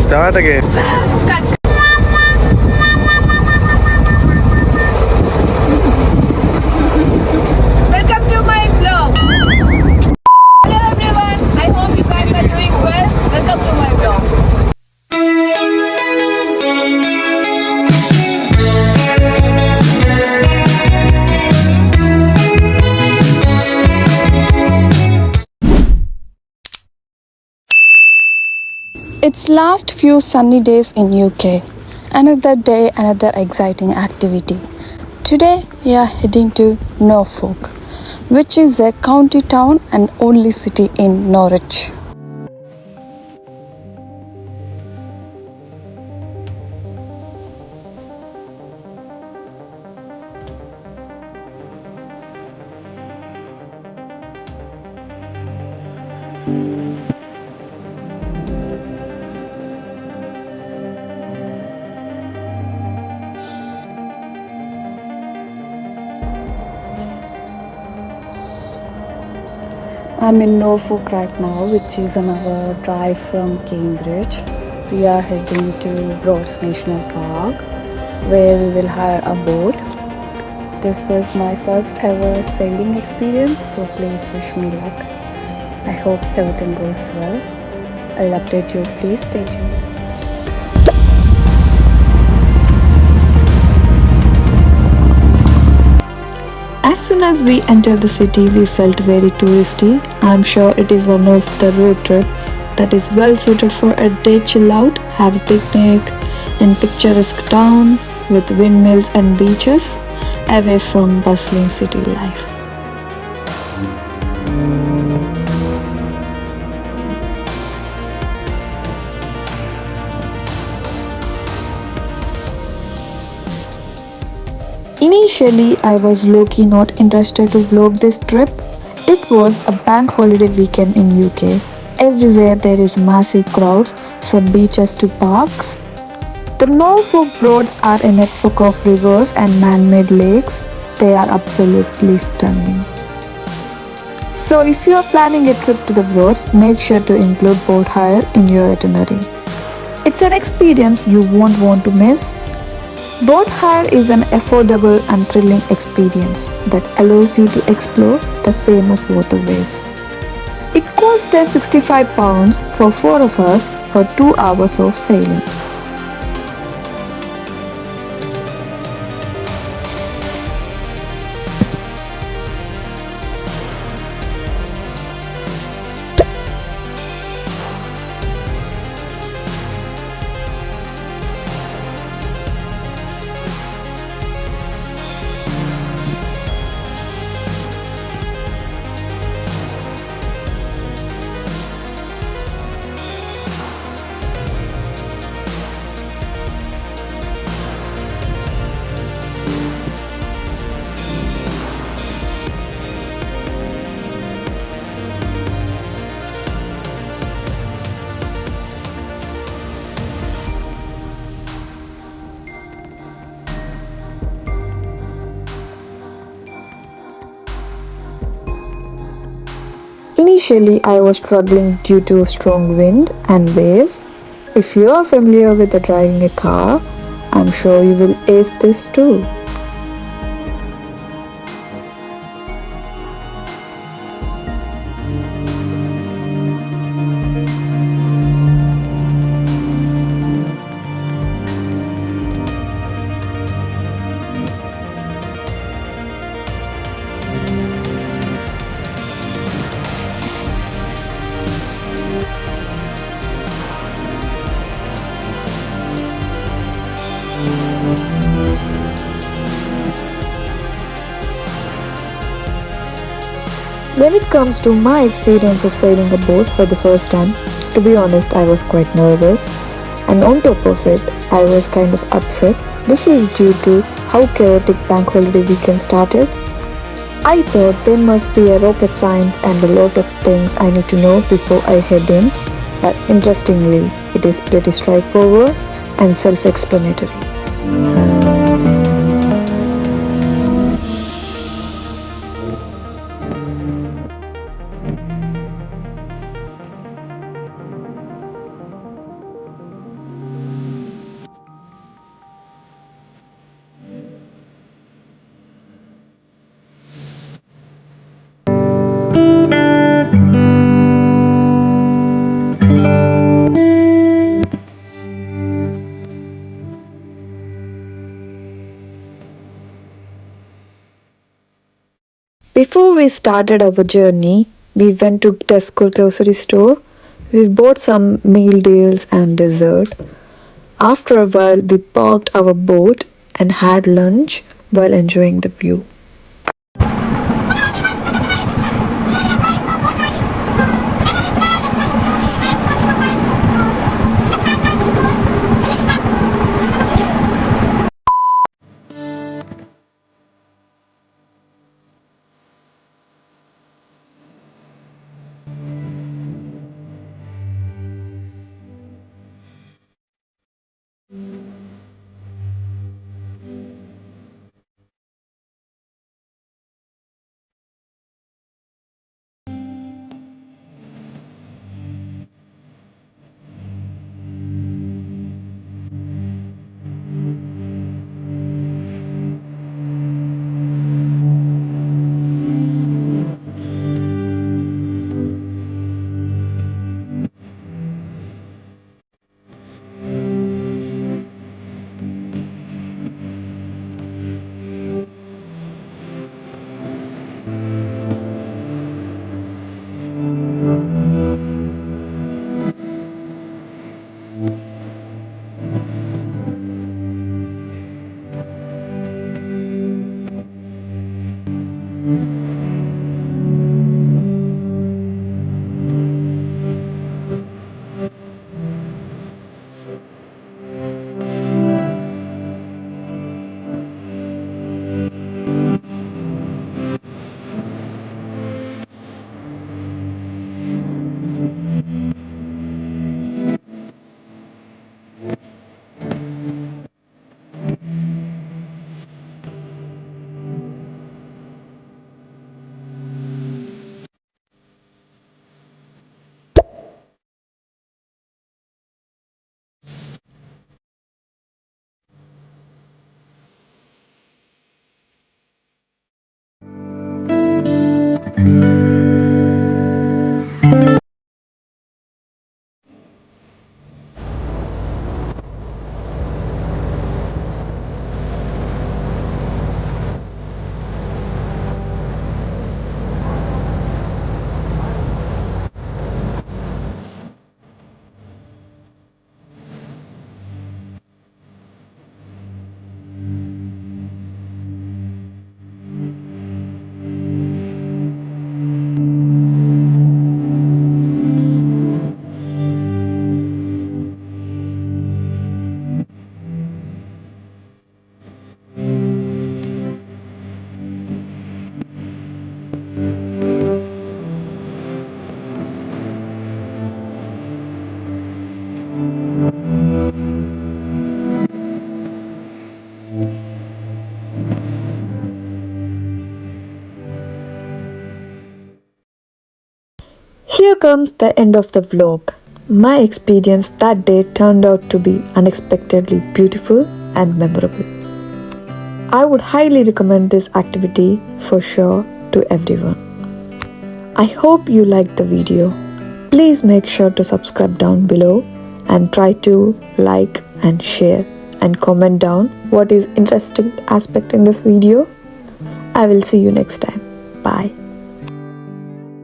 Start again. Welcome to my vlog. Hello everyone. I hope you guys are doing well. Welcome to my vlog. It's last few sunny days in UK. Another day, another exciting activity. Today we are heading to Norfolk, which is a county town and only city in Norwich. I'm in Norfolk right now, which is an hour drive from Cambridge. We are heading to Broads National Park, where we will hire a boat. This is my first ever sailing experience, so please wish me luck. I hope everything goes well. I'll update you. Please stay tuned. As soon as we entered the city, we felt very touristy. I'm sure it is one of the road trip that is well suited for a day chill out, have a picnic in picturesque town with windmills and beaches, away from bustling city life. Initially, I was low-key not interested to vlog this trip. It was a bank holiday weekend in UK. Everywhere there is massive crowds from beaches to parks. The Norfolk Broads are a network of rivers and man-made lakes. They are absolutely stunning. So if you are planning a trip to the Broads, make sure to include boat hire in your itinerary. It's an experience you won't want to miss. Boat hire is an affordable and thrilling experience that allows you to explore the famous waterways. It costed £65 for 4 of us for 2 hours of sailing. Initially, I was struggling due to strong wind and waves. If you are familiar with driving a car, I'm sure you will ace this too. When it comes to my experience of sailing a boat for the first time, to be honest, I was quite nervous. And on top of it, I was kind of upset. This is due to how chaotic bank holiday weekend started. I thought there must be a rocket science and a lot of things I need to know before I head in. But interestingly, it is pretty straightforward and self-explanatory. Before we started our journey, we went to Tesco grocery store. We bought some meal deals and dessert. After a while, we parked our boat and had lunch while enjoying the view. Here comes the end of the vlog. My experience that day turned out to be unexpectedly beautiful and memorable. I would highly recommend this activity for sure to everyone. I hope you liked the video. Please make sure to subscribe down below and try to like and share and comment down what is interesting aspect in this video. I will see you next time. Bye.